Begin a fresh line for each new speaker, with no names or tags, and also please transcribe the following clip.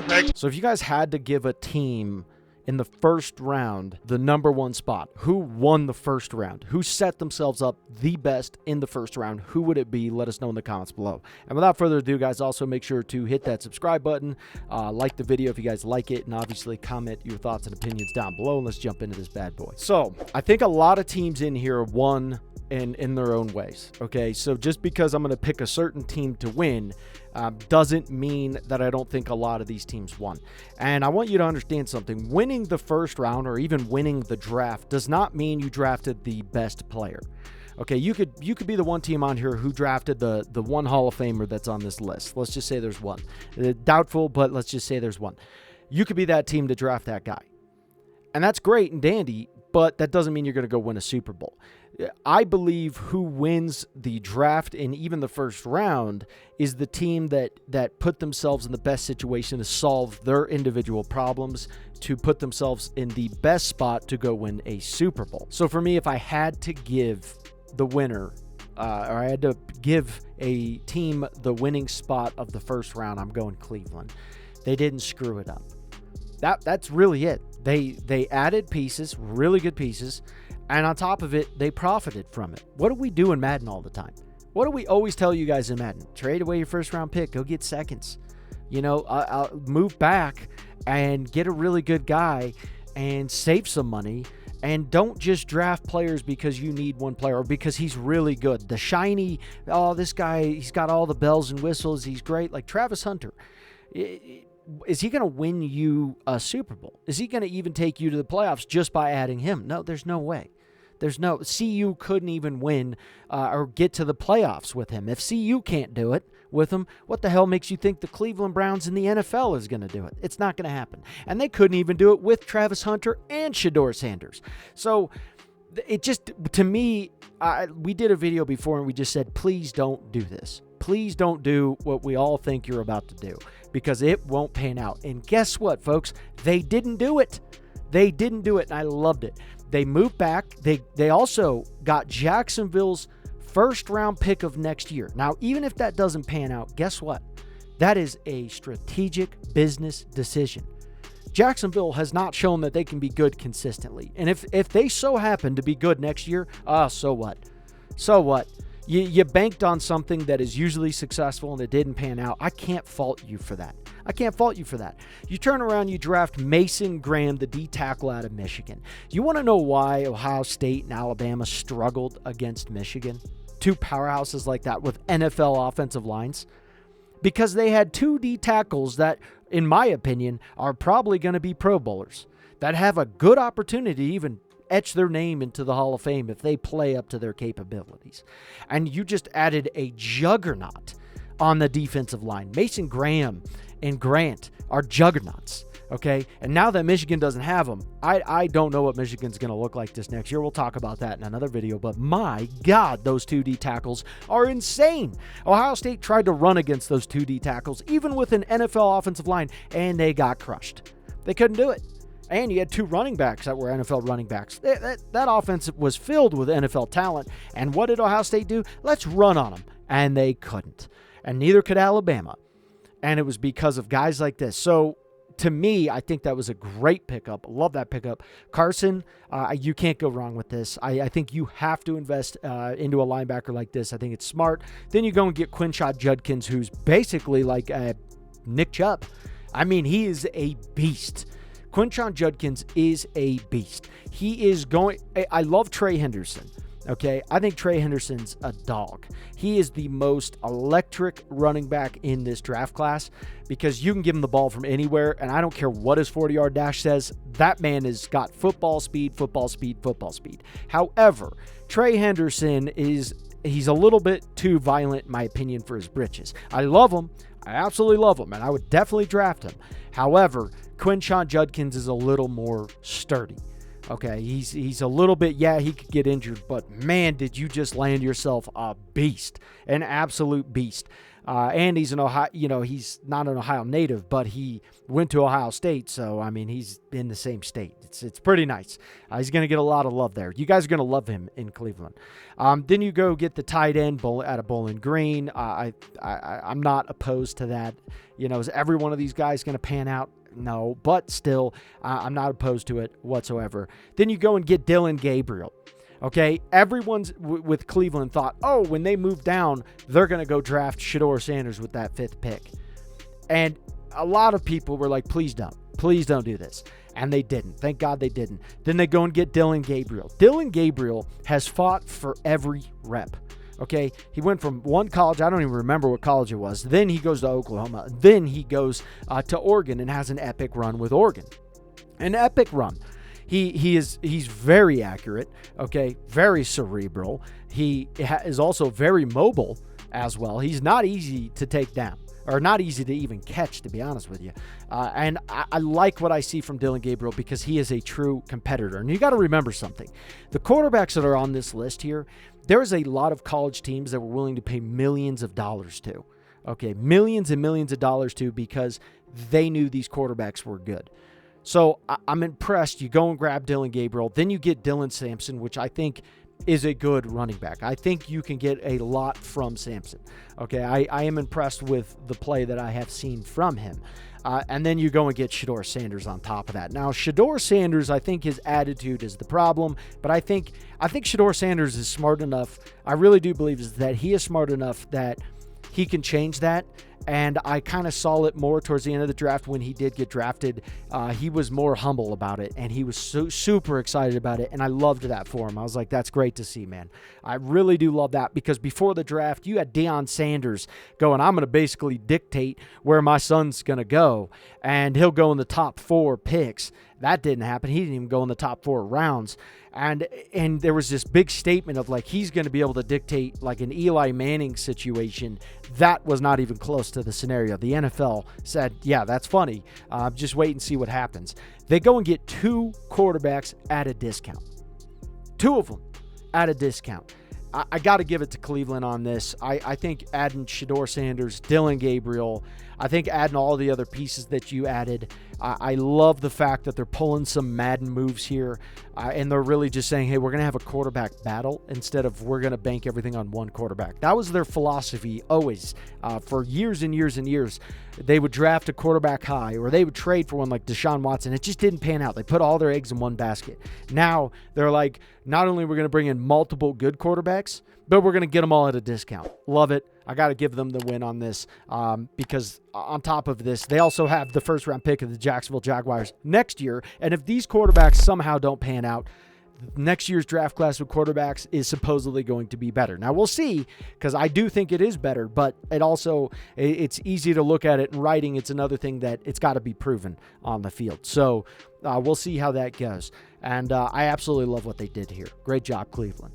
Perfect.
So if you guys had to give a team in the first round the #1 spot, who won the first round? Who set themselves up the best in the first round? Who would it be? Let us know in the comments below. And without further ado, guys, also make sure to hit that subscribe button, like the video if you guys like it, and obviously comment your thoughts and opinions down below, and let's jump into this bad boy. So I think a lot of teams in here won in their own ways. Okay, so just because I'm going to pick a certain team to win doesn't mean that I don't think a lot of these teams won. And I want you to understand something. Winning the first round or even winning the draft does not mean you drafted the best player. Okay, you could be the one team on here who drafted the one Hall of Famer that's on this list. Let's just say there's one. Doubtful, but let's just say there's one. You could be that team to draft that guy. And that's great and dandy, but that doesn't mean you're going to go win a Super Bowl. I believe who wins the draft and even the first round is the team that put themselves in the best situation to solve their individual problems, to put themselves in the best spot to go win a Super Bowl. So for me, if I had to give the winner, or I had to give a team the winning spot of the first round, I'm going Cleveland. They didn't screw it up. That's really it. They added pieces, really good pieces, and on top of it, they profited from it. What do we do in Madden all the time? What do we always tell you guys in Madden? Trade away your first round pick. Go get seconds. You know, I'll move back and get a really good guy and save some money. And don't just draft players because you need one player or because he's really good. The shiny, oh, this guy, he's got all the bells and whistles. He's great. Like Travis Hunter. Is he going to win you a Super Bowl? Is he going to even take you to the playoffs just by adding him? No, there's no way. CU couldn't even win or get to the playoffs with him. If CU can't do it with him, what the hell makes you think the Cleveland Browns in the NFL is going to do it? It's not going to happen. And they couldn't even do it with Travis Hunter and Shedeur Sanders. So it just, to me, we did a video before and we just said, please don't do this. Please don't do what we all think you're about to do because it won't pan out. And guess what, folks? They didn't do it. They didn't do it, and I loved it. They moved back. They also got Jacksonville's first-round pick of next year. Now, even if that doesn't pan out, guess what? That is a strategic business decision. Jacksonville has not shown that they can be good consistently. And if they so happen to be good next year, so what? So what? You banked on something that is usually successful and it didn't pan out. I can't fault you for that. I can't fault you for that. You turn around, you draft Mason Graham, the D tackle out of Michigan. You want to know why Ohio State and Alabama struggled against Michigan? Two powerhouses like that with NFL offensive lines. Because they had two D tackles that, in my opinion, are probably going to be Pro Bowlers. That have a good opportunity to even etch their name into the Hall of Fame if they play up to their capabilities. And you just added a juggernaut on the defensive line. Mason Graham and Grant are juggernauts, okay? And now that Michigan doesn't have them, I don't know what Michigan's going to look like this next year. We'll talk about that in another video, but my God, those two D tackles are insane. Ohio State tried to run against those two D tackles, even with an NFL offensive line, and they got crushed. They couldn't do it. And you had two running backs that were NFL running backs. That offense was filled with NFL talent. And what did Ohio State do? Let's run on them. And they couldn't. And neither could Alabama. And it was because of guys like this. So, to me, I think that was a great pickup. Love that pickup. Carson, you can't go wrong with this. I think you have to invest into a linebacker like this. I think it's smart. Then you go and get Quinshon Judkins, who's basically like Nick Chubb. I mean, he is a beast. Quinshon Judkins is a beast. He is going... I love Trey Henderson, okay? I think Trey Henderson's a dog. He is the most electric running back in this draft class because you can give him the ball from anywhere, and I don't care what his 40-yard dash says. That man has got football speed, football speed, football speed. However, Trey Henderson he's a little bit too violent, in my opinion, for his britches. I love him. I absolutely love him, and I would definitely draft him. However, Quinshon Judkins is a little more sturdy. Okay, he's a little bit, yeah, he could get injured, but man, did you just land yourself a beast, an absolute beast. And he's an Ohio, he's not an Ohio native, but he went to Ohio State. So, I mean, he's in the same state. It's pretty nice. He's going to get a lot of love there. You guys are going to love him in Cleveland. Then you go get the tight end out of Bowling Green. I'm not opposed to that. Is every one of these guys going to pan out? No, but still, I'm not opposed to it whatsoever. Then you go and get Dylan Gabriel. Okay, everyone's with Cleveland thought, when they move down, they're going to go draft Shedeur Sanders with that 5th pick. And a lot of people were like, please don't do this. And they didn't. Thank God they didn't. Then they go and get Dylan Gabriel. Dylan Gabriel has fought for every rep. Okay, he went from one college, I don't even remember what college it was. Then he goes to Oklahoma. Then he goes to Oregon and has an epic run with Oregon. An epic run. He's very accurate, okay, very cerebral. He is also very mobile as well. He's not easy to take down, or not easy to even catch, to be honest with you. And I like what I see from Dylan Gabriel because he is a true competitor. And you got to remember something. The quarterbacks that are on this list here, there's a lot of college teams that were willing to pay millions of dollars to. Okay, millions and millions of dollars to, because they knew these quarterbacks were good. So I'm impressed. You go and grab Dylan Gabriel. Then you get Dylan Sampson, which I think is a good running back. I think you can get a lot from Sampson. Okay, I am impressed with the play that I have seen from him. And then you go and get Shedeur Sanders on top of that. Now, Shedeur Sanders, I think his attitude is the problem, but I think Shedeur Sanders is smart enough. I really do believe that he is smart enough that he can change that. And I kind of saw it more towards the end of the draft when he did get drafted. He was more humble about it, and he was super excited about it, and I loved that for him. I was like, that's great to see, man. I really do love that, because before the draft, you had Deion Sanders going, I'm going to basically dictate where my son's going to go, and he'll go in the top 4 picks. That didn't happen. He didn't even go in the top 4 rounds. And there was this big statement of like he's going to be able to dictate like an Eli Manning situation. That was not even close to the scenario. The NFL said, yeah, that's funny. Just wait and see what happens. They go and get 2 quarterbacks at a discount. 2 of them at a discount. I got to give it to Cleveland on this. I think adding Shedeur Sanders, Dylan Gabriel, I think adding all the other pieces that you added, I love the fact that they're pulling some Madden moves here, and they're really just saying, hey, we're going to have a quarterback battle instead of we're going to bank everything on one quarterback. That was their philosophy always. For years and years and years, they would draft a quarterback high, or they would trade for one like Deshaun Watson. It just didn't pan out. They put all their eggs in one basket. Now they're like, not only are we going to bring in multiple good quarterbacks, but we're going to get them all at a discount. Love it. I got to give them the win on this because on top of this, they also have the first-round pick of the Jacksonville Jaguars next year. And if these quarterbacks somehow don't pan out, next year's draft class with quarterbacks is supposedly going to be better. Now, we'll see, because I do think it is better, but it's easy to look at it in writing. It's another thing that it's got to be proven on the field. So we'll see how that goes. And I absolutely love what they did here. Great job, Cleveland.